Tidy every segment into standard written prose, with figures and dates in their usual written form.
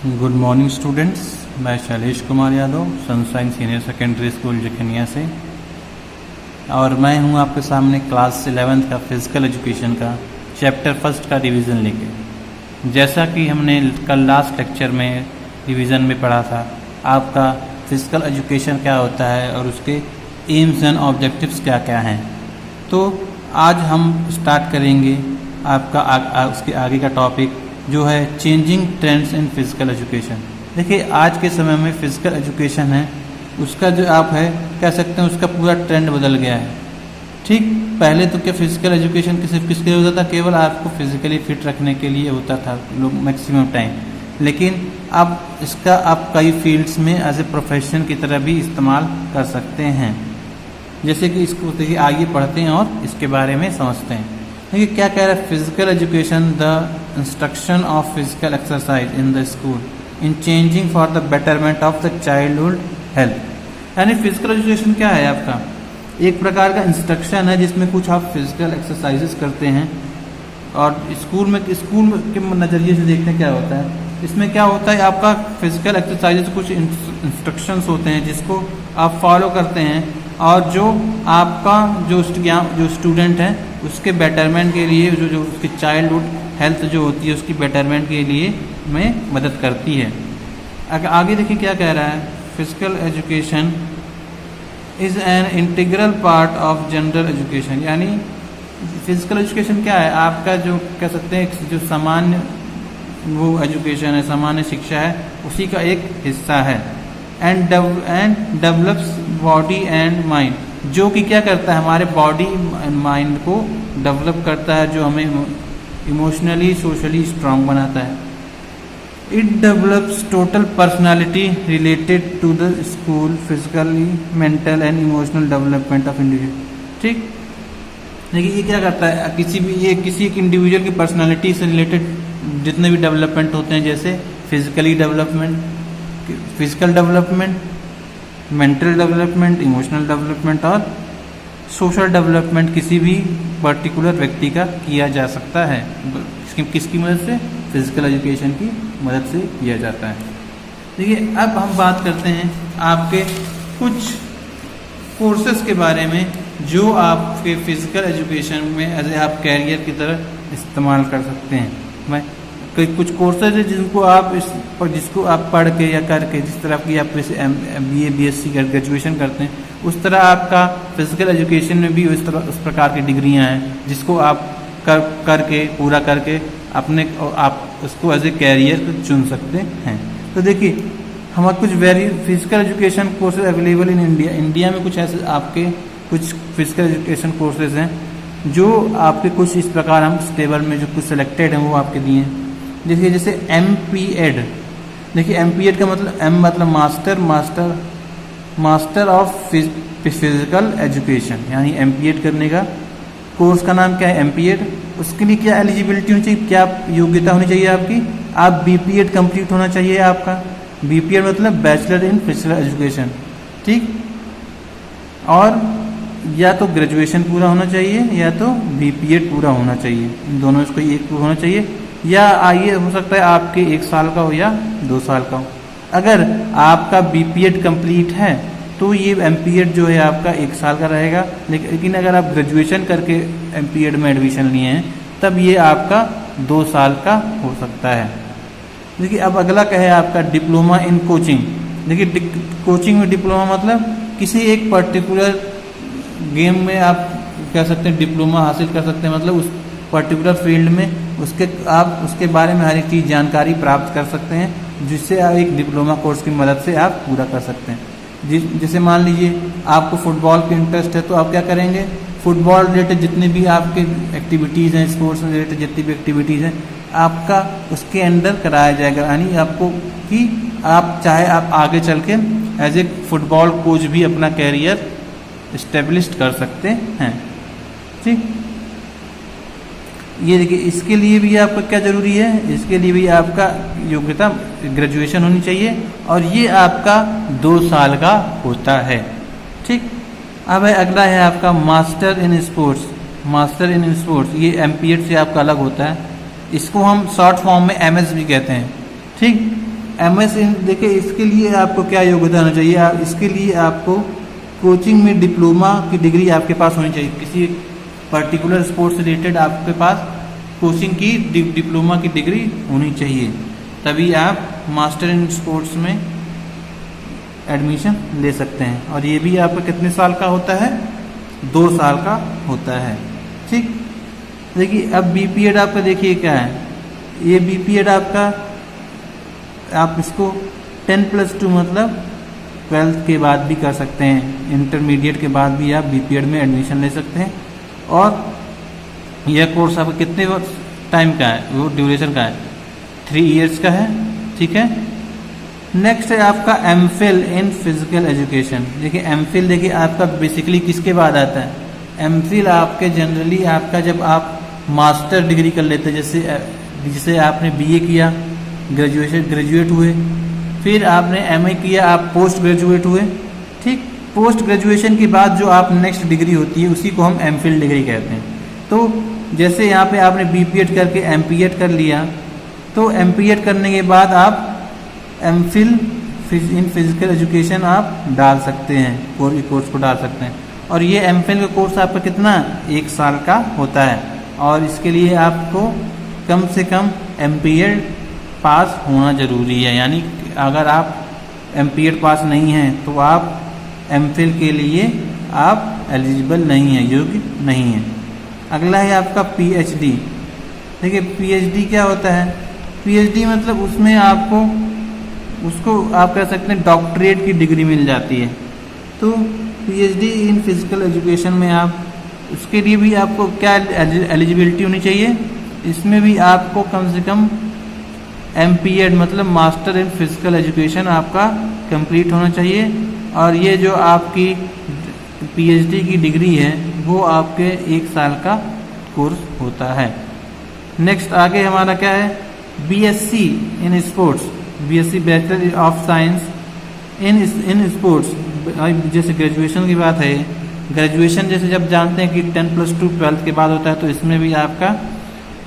Good morning students, मैं Shailesh Kumar Yadav sunshine senior secondary school Jakhaniya से, और मैं हूं आपके सामने क्लास 11th का फिज़िकल एजुकेशन का चैप्टर फर्स्ट का रिवीजन लेके। जैसा कि हमने कल लास्ट लेक्चर में रिवीजन में पढ़ा था, आपका फिज़िकल एजुकेशन क्या होता है और उसके एम्स एंड ऑब्जेक्टिव्स क्या क्या हैं। तो आज हम स्टार्ट करेंगे आपका उसके आगे का टॉपिक जो है changing trends in physical education. देखिए, आज के समय में फ़िज़िकल एजुकेशन है उसका जो आप है कह सकते हैं उसका पूरा ट्रेंड बदल गया है। ठीक, पहले तो क्या फ़िज़िकल एजुकेशन सिर्फ किसके लिए होता था, केवल आपको फिज़िकली फिट रखने के लिए होता था लोग मैक्सिमम टाइम, लेकिन अब इसका आप कई फील्ड्स में एज ए प्रोफेशन की तरह भी इस्तेमाल कर सकते हैं। जैसे कि इसको देखिए आगे पढ़ते हैं और इसके बारे में समझते हैं। देखिए क्या कह रहा है, physical education the instruction of physical exercise in the school in changing for the betterment of the childhood health. यानी फिज़िकल एजुकेशन क्या है आपका, एक प्रकार का इंस्ट्रक्शन है जिसमें कुछ आप फिज़िकल एक्सरसाइजेस करते हैं, और स्कूल के नज़रिए से देखते हैं क्या होता है। इसमें क्या होता है, आपका फिज़िकल एक्सरसाइजेस कुछ इंस्ट्रक्शंस होते हैं जिसको आप फॉलो करते हैं, और जो आपका जो स्टूडेंट है उसके बेटरमेंट के लिए जो उसकी चाइल्डहुड हेल्थ जो होती है उसकी बेटरमेंट के लिए में मदद करती है। आगे देखिए क्या कह रहा है, physical education is an integral part of general education. यानी फिज़िकल एजुकेशन क्या है, आपका जो कह सकते हैं जो सामान्य वो एजुकेशन है, सामान्य शिक्षा है, उसी का एक हिस्सा है। And develops body and mind, जो कि क्या करता है, हमारे बॉडी एंड माइंड को डेवलप करता है, जो हमें इमोशनली सोशली स्ट्रांग बनाता है। It develops total personality related to the school physically mental and emotional development of individual. ठीक, देखिए ये क्या करता है, किसी एक इंडिविजुअल की पर्सनालिटी से रिलेटेड जितने भी डेवलपमेंट होते हैं, जैसे physical development, mental development, emotional development और सोशल डेवलपमेंट किसी भी पर्टिकुलर व्यक्ति का किया जा सकता है। किसकी मदद से, फिजिकल एजुकेशन की मदद से किया जाता है। देखिए अब हम बात करते हैं आपके कुछ कोर्सेज के बारे में जो आपके फिजिकल एजुकेशन में एज ए आप कैरियर की तरह इस्तेमाल कर सकते हैं। कुछ कोर्सेज है जिसको आप पढ़ के या करके, जिस तरह की आप BA BSc ग्रेजुएशन करते हैं, उस तरह आपका फिजिकल एजुकेशन में भी उस प्रकार की डिग्रियां हैं जिसको आप पूरा करके आप उसको एज ए कैरियर चुन सकते हैं। तो देखिए हमारे कुछ physical education courses available in India में कुछ ऐसे आपके कुछ फिजिकल एजुकेशन कोर्सेज हैं जो आपके कुछ इस प्रकार हम इस टेबल में जो कुछ सिलेक्टेड हैं वो आपके दिए हैं। जैसे MPEd। देखिए MPEd का मतलब मास्टर ऑफ फिजिकल एजुकेशन, यानी MPEd करने का कोर्स का नाम क्या है, MPEd। उसके लिए क्या एलिजिबिलिटी होनी चाहिए, क्या योग्यता होनी चाहिए आपकी, आप BPEd कंप्लीट होना चाहिए आपका। BPEd मतलब बैचलर इन फिजिकल एजुकेशन। ठीक, और या तो ग्रेजुएशन पूरा होना चाहिए या तो BPEd पूरा होना चाहिए, इन दोनों में कोई एक होना चाहिए, या ये हो सकता है आपके 1 साल का हो या 2 साल का हो। अगर आपका BPEd कंप्लीट है तो ये MPEd जो है आपका 1 साल का रहेगा, लेकिन अगर आप ग्रेजुएशन करके MPEd में एडमिशन लिए हैं तब ये आपका 2 साल का हो सकता है। देखिए अब अगला क्या है आपका डिप्लोमा इन कोचिंग। देखिए कोचिंग में डिप्लोमा मतलब किसी एक पर्टिकुलर गेम में आप कह सकते हैं डिप्लोमा हासिल कर सकते हैं, मतलब उस पर्टिकुलर फील्ड में आप उसके बारे में हर एक चीज़ जानकारी प्राप्त कर सकते हैं, जिससे आप एक डिप्लोमा कोर्स की मदद से आप पूरा कर सकते हैं। जैसे मान लीजिए आपको फुटबॉल के इंटरेस्ट है तो आप क्या करेंगे, फुटबॉल रिलेटेड जितनी भी आपके एक्टिविटीज़ हैं, स्पोर्ट्स से रिलेटेड जितनी भी एक्टिविटीज़ हैं, आपका उसके अंडर कराया जाएगा। यानी आपको कि आप चाहे आप आगे चल के एज ए फुटबॉल कोच भी अपना कैरियर इस्टेब्लिश कर सकते हैं। ठीक, ये देखिए इसके लिए भी आपका क्या ज़रूरी है, इसके लिए भी आपका योग्यता ग्रेजुएशन होनी चाहिए, और ये आपका 2 साल का होता है। ठीक, अब अगला है आपका मास्टर इन स्पोर्ट्स। ये MPEd से आपका अलग होता है, इसको हम शॉर्ट फॉर्म में MS भी कहते हैं। ठीक, MS देखिए, इसके लिए आपको क्या योग्यता होना चाहिए, इसके लिए आपको कोचिंग में डिप्लोमा की डिग्री आपके पास होनी चाहिए। किसी पर्टिकुलर स्पोर्ट्स से रिलेटेड आपके पास कोचिंग की डिप्लोमा की डिग्री होनी चाहिए, तभी आप मास्टर इन स्पोर्ट्स में एडमिशन ले सकते हैं। और ये भी आपका कितने साल का होता है, 2 साल का होता है। ठीक, देखिए अब BPED आपका देखिए क्या है, ये BPED आपका, आप इसको 10+2 मतलब 12th के बाद भी कर सकते हैं, इंटरमीडिएट के बाद भी आप BPED में एडमिशन ले सकते हैं। और यह कोर्स आपका कितने टाइम का है, वो ड्यूरेशन का है, 3 इयर्स का है। ठीक है, नेक्स्ट है आपका MPhil इन फिजिकल एजुकेशन। देखिए MPhil देखिए आपका बेसिकली किसके बाद आता है, MPhil आपके जनरली आपका जब आप मास्टर डिग्री कर लेते हैं, जैसे आपने BA किया, ग्रेजुएट हुए, फिर आपने MA किया, आप पोस्ट ग्रेजुएट हुए। ठीक, पोस्ट ग्रेजुएशन के बाद जो आप नेक्स्ट डिग्री होती है उसी को हम MPhil डिग्री कहते हैं। तो जैसे यहाँ पे आपने BPED करके MPED कर लिया, तो MPED करने के बाद आप MPhil इन फिजिकल एजुकेशन आप डाल सकते हैं, कोर्स को डाल सकते हैं। और ये MPhil का कोर्स आपका कितना, 1 साल का होता है। और इसके लिए आपको कम से कम MPED पास होना ज़रूरी है, यानी अगर आप MPED पास नहीं हैं तो आप MPhil के लिए आप एलिजिबल नहीं हैं, योग्य नहीं हैं। अगला है आपका PhD। देखिए PhD क्या होता है, PhD मतलब उसमें आपको, उसको आप कह सकते हैं डॉक्टरेट की डिग्री मिल जाती है। तो PhD इन फिजिकल एजुकेशन में आप, उसके लिए भी आपको क्या एलिजिबिलिटी होनी चाहिए, इसमें भी आपको कम से कम MPED मतलब मास्टर इन फिजिकल एजुकेशन आपका कंप्लीट होना चाहिए। और ये जो आपकी PhD की डिग्री है वो आपके 1 साल का कोर्स होता है। नेक्स्ट आगे हमारा क्या है, BSc in sports, BSc bachelor of science in sports. जैसे ग्रेजुएशन की बात है, ग्रेजुएशन जैसे जब जानते हैं कि 10+2 12th के बाद होता है, तो इसमें भी आपका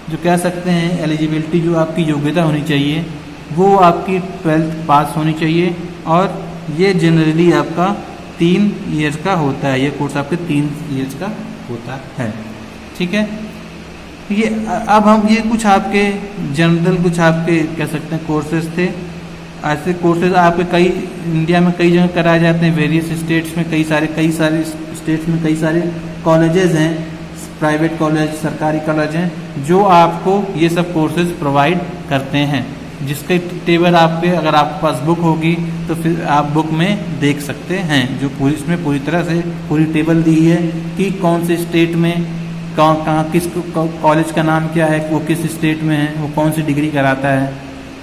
जो कह सकते हैं एलिजिबिलिटी, जो आपकी योग्यता होनी चाहिए वो आपकी 12th पास होनी चाहिए। और ये जनरली आपका 3 ईयर्स का होता है, ये कोर्स आपके 3 ईयर्स का होता है। ठीक है, ये अब हम ये कुछ आपके जनरल, कुछ आपके कह सकते हैं कोर्सेज थे। ऐसे कोर्सेज आपके कई इंडिया में कई जगह कराए जाते हैं, वेरियस स्टेट्स में कई सारे स्टेट्स में कई सारे कॉलेजेस हैं, प्राइवेट कॉलेज, सरकारी कॉलेज हैं, जो आपको ये सब कोर्सेज प्रोवाइड करते हैं, जिसके टेबल आपके, अगर आपके पास बुक होगी तो फिर आप बुक में देख सकते हैं, जो इसमें पूरी तरह से पूरी टेबल दी है कि कौन से स्टेट में कहाँ किस कॉलेज का नाम क्या है, वो किस स्टेट में है, वो कौन सी डिग्री कराता है।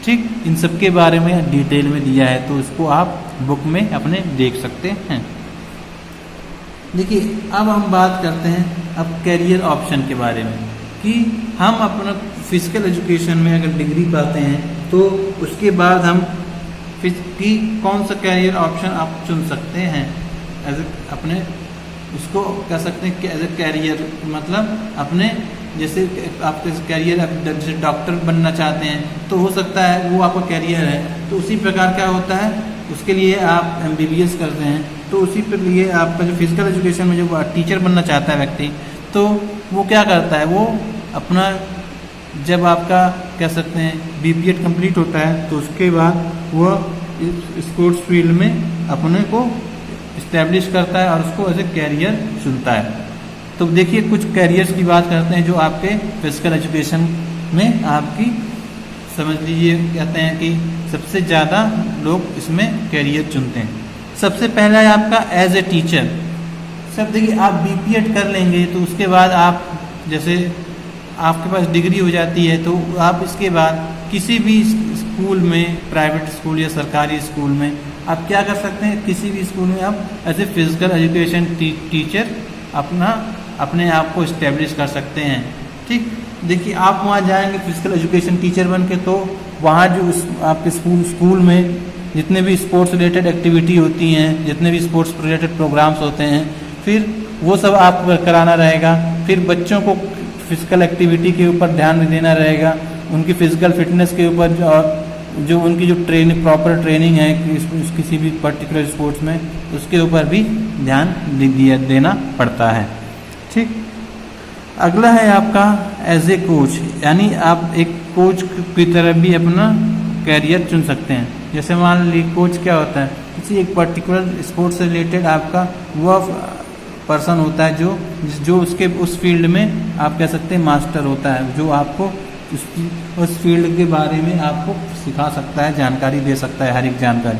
ठीक, इन सब के बारे में डिटेल में दिया है, तो इसको आप बुक में अपने देख सकते हैं। देखिए अब हम बात करते हैं अब कैरियर ऑप्शन के बारे में, कि हम अपना फिजिकल एजुकेशन में अगर डिग्री पाते हैं तो उसके बाद हम कि कौन सा कैरियर ऑप्शन आप चुन सकते हैं एज अपने, उसको कह सकते हैं एज ए कैरियर, मतलब अपने जैसे आपके कैरियर, आप जैसे डॉक्टर बनना चाहते हैं तो हो सकता है वो आपका कैरियर है, तो उसी प्रकार क्या होता है, उसके लिए आप MBBS करते हैं, तो उसी पर लिए आपका जो फिजिकल एजुकेशन में जो टीचर बनना चाहता है व्यक्ति, तो वो क्या करता है, वो अपना जब आपका कह सकते हैं BPED कंप्लीट होता है तो उसके बाद वह स्पोर्ट्स फील्ड में अपने को इस्टेब्लिश करता है और उसको एज ए कैरियर चुनता है। तो देखिए कुछ कैरियर्स की बात करते हैं जो आपके फिजिकल एजुकेशन में आपकी, समझ लीजिए कहते हैं कि सबसे ज़्यादा लोग इसमें कैरियर चुनते हैं। सबसे पहला है आपका एज ए टीचर। सब देखिए आप BPED कर लेंगे तो उसके बाद आप जैसे आपके पास डिग्री हो जाती है तो आप इसके बाद किसी भी स्कूल में, प्राइवेट स्कूल या सरकारी स्कूल में आप क्या कर सकते हैं, किसी भी स्कूल में आप as a physical education teacher अपने आप को इस्टेब्लिश कर सकते हैं। ठीक, देखिए आप वहाँ जाएंगे फिजिकल एजुकेशन टीचर बन के, तो वहाँ जो आपके स्कूल में जितने भी स्पोर्ट्स रिलेटेड एक्टिविटी होती हैं, जितने भी स्पोर्ट्स रिलेटेड प्रोग्राम्स होते हैं, फिर वो सब आपको कराना रहेगा। फिर बच्चों को फिजिकल एक्टिविटी के ऊपर ध्यान देना रहेगा, उनकी फिजिकल फिटनेस के ऊपर और जो उनकी जो प्रॉपर ट्रेनिंग है किसी भी पर्टिकुलर स्पोर्ट्स में, उसके ऊपर भी ध्यान देना पड़ता है। ठीक, अगला है आपका एज ए कोच, यानी आप एक कोच की तरह भी अपना कैरियर चुन सकते हैं। जैसे मान लीजिए कोच क्या होता है, किसी एक पर्टिकुलर स्पोर्ट्स से रिलेटेड आपका वह पर्सन होता है जो उसके उस फील्ड में आप कह सकते हैं मास्टर होता है, जो आपको उस फील्ड के बारे में आपको सिखा सकता है, जानकारी दे सकता है, हर एक जानकारी।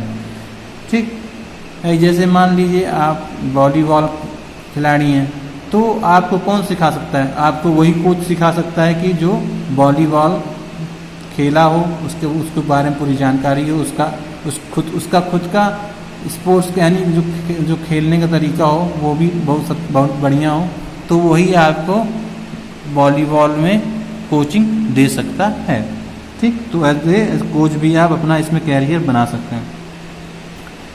ठीक, जैसे मान लीजिए आप वॉलीबॉल खिलाड़ी हैं, तो आपको कौन सिखा सकता है? आपको वही कोच सिखा सकता है कि जो वॉलीबॉल खेला हो, उसके बारे में पूरी जानकारी हो, उसका खुद का स्पोर्ट्स यानी जो खेलने का तरीका हो वो भी बहुत बढ़िया हो, तो वही आपको वॉलीबॉल में कोचिंग दे सकता है। ठीक, तो एज ए कोच भी आप अपना इसमें कैरियर बना सकते हैं।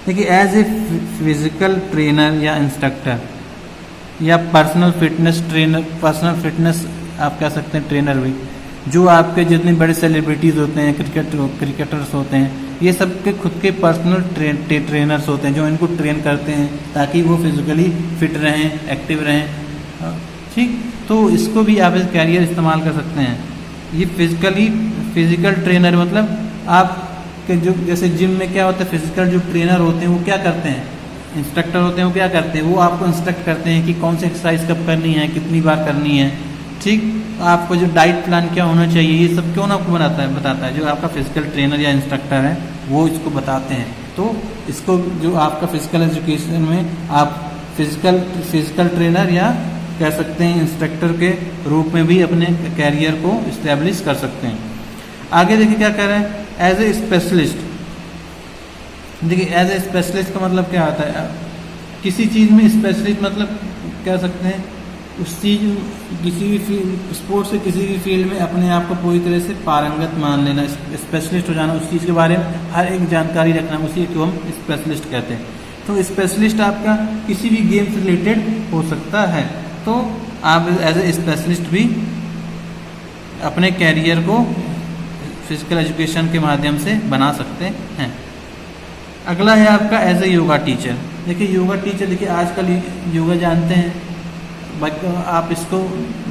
देखिए, एज ए फिजिकल ट्रेनर या इंस्ट्रक्टर या पर्सनल फिटनेस आप कह सकते हैं ट्रेनर भी, जो आपके जितने बड़े सेलिब्रिटीज़ होते हैं, क्रिकेटर्स होते हैं, ये सब के खुद के पर्सनल ट्रेनर्स होते हैं जो इनको ट्रेन करते हैं ताकि वो फिजिकली फिट रहें, एक्टिव रहें। ठीक, तो इसको भी आप इस कैरियर इस्तेमाल कर सकते हैं। ये फिजिकल ट्रेनर मतलब आपके जो जैसे जिम में क्या होता है, फिजिकल जो ट्रेनर होते हैं वो क्या करते हैं, इंस्ट्रक्टर होते हैं, वो क्या करते हैं, वो आपको इंस्ट्रक्ट करते हैं कि कौन सी एक्सरसाइज कब करनी है, कितनी बार करनी है। ठीक, आपको जो डाइट प्लान क्या होना चाहिए, ये सब क्यों आपको बताता है जो आपका फिजिकल ट्रेनर या इंस्ट्रक्टर है, वो इसको बताते हैं। तो इसको जो आपका फिजिकल एजुकेशन में आप फिजिकल ट्रेनर या कह सकते हैं इंस्ट्रक्टर के रूप में भी अपने कैरियर को इस्टेब्लिश कर सकते हैं। आगे देखिए क्या कह रहे हैं, एज ए स्पेशलिस्ट। देखिए, एज ए स्पेशलिस्ट का मतलब क्या होता है, किसी चीज़ में स्पेशलिस्ट मतलब कह सकते हैं उस चीज़ किसी भी स्पोर्ट्स से किसी भी फील्ड में अपने आप को पूरी तरह से पारंगत मान लेना, स्पेशलिस्ट हो जाना, उस चीज़ के बारे में हर एक जानकारी रखना, उसी को हम स्पेशलिस्ट कहते हैं। तो स्पेशलिस्ट आपका किसी भी गेम से रिलेटेड हो सकता है, तो आप एज ए स्पेशलिस्ट भी अपने कैरियर को फिजिकल एजुकेशन के माध्यम से बना सकते हैं। अगला है आपका एज ए योगा टीचर। देखिए, योगा टीचर, देखिए आजकल योगा जानते हैं, आप इसको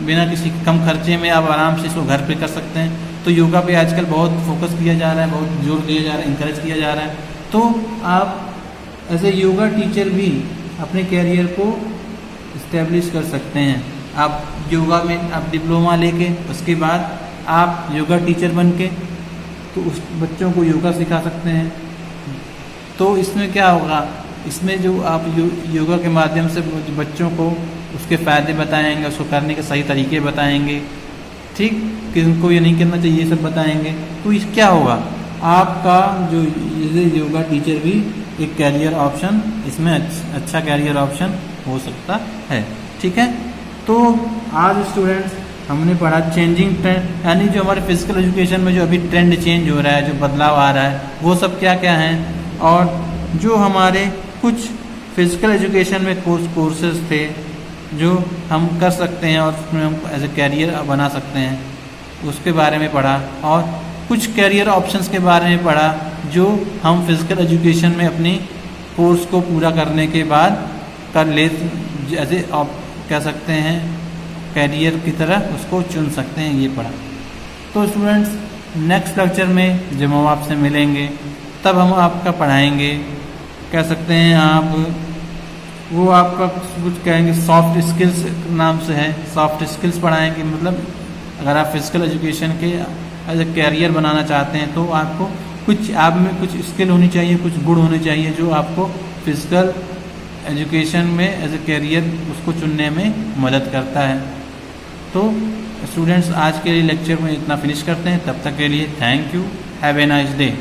बिना किसी कम खर्चे में आप आराम से इसको घर पे कर सकते हैं। तो योगा पे आजकल बहुत फोकस किया जा रहा है, बहुत जोर दिया जा रहा है, इंकरेज किया जा रहा है। तो आप एज ए योगा टीचर भी अपने कैरियर को इस्टेब्लिश कर सकते हैं। आप योगा में आप डिप्लोमा लेके उसके बाद आप योगा टीचर बन के तो उस बच्चों को योगा सिखा सकते हैं। तो इसमें क्या होगा, इसमें जो आप योगा के माध्यम से बच्चों को उसके फ़ायदे बताएंगे, उसको करने के सही तरीके बताएंगे, ठीक, किनको ये नहीं करना चाहिए, ये सब बताएंगे। तो इस क्या होगा, आपका जो योगा टीचर भी एक कैरियर ऑप्शन, इसमें अच्छा कैरियर ऑप्शन हो सकता है। ठीक है, तो आज स्टूडेंट्स हमने पढ़ा चेंजिंग ट्रेंड, यानी जो हमारे फिजिकल एजुकेशन में जो अभी ट्रेंड चेंज हो रहा है, जो बदलाव आ रहा है, वो सब क्या क्या हैं, और जो हमारे कुछ फिजिकल एजुकेशन में कोर्सेज थे जो हम कर सकते हैं और उसमें हम एज ए कैरियर बना सकते हैं, उसके बारे में पढ़ा। और कुछ कैरियर ऑप्शंस के बारे में पढ़ा जो हम फिजिकल एजुकेशन में अपनी कोर्स को पूरा करने के बाद कर ले, जैसे आप कह सकते हैं कैरियर की तरह उसको चुन सकते हैं, ये पढ़ा। तो स्टूडेंट्स, नेक्स्ट लेक्चर में जब हम आपसे मिलेंगे तब हम आपका पढ़ाएंगे, कह सकते हैं आप वो आपका कुछ कहेंगे सॉफ्ट स्किल्स नाम से है, सॉफ्ट स्किल्स पढ़ाएंगे। मतलब अगर आप फिजिकल एजुकेशन के एज ए कैरियर बनाना चाहते हैं तो आपको कुछ आप में कुछ स्किल होनी चाहिए, कुछ गुण होने चाहिए जो आपको फिजिकल एजुकेशन में एज ए कैरियर उसको चुनने में मदद करता है। तो स्टूडेंट्स, आज के लिए लेक्चर में इतना फिनिश करते हैं, तब तक के लिए thank you, have a nice day.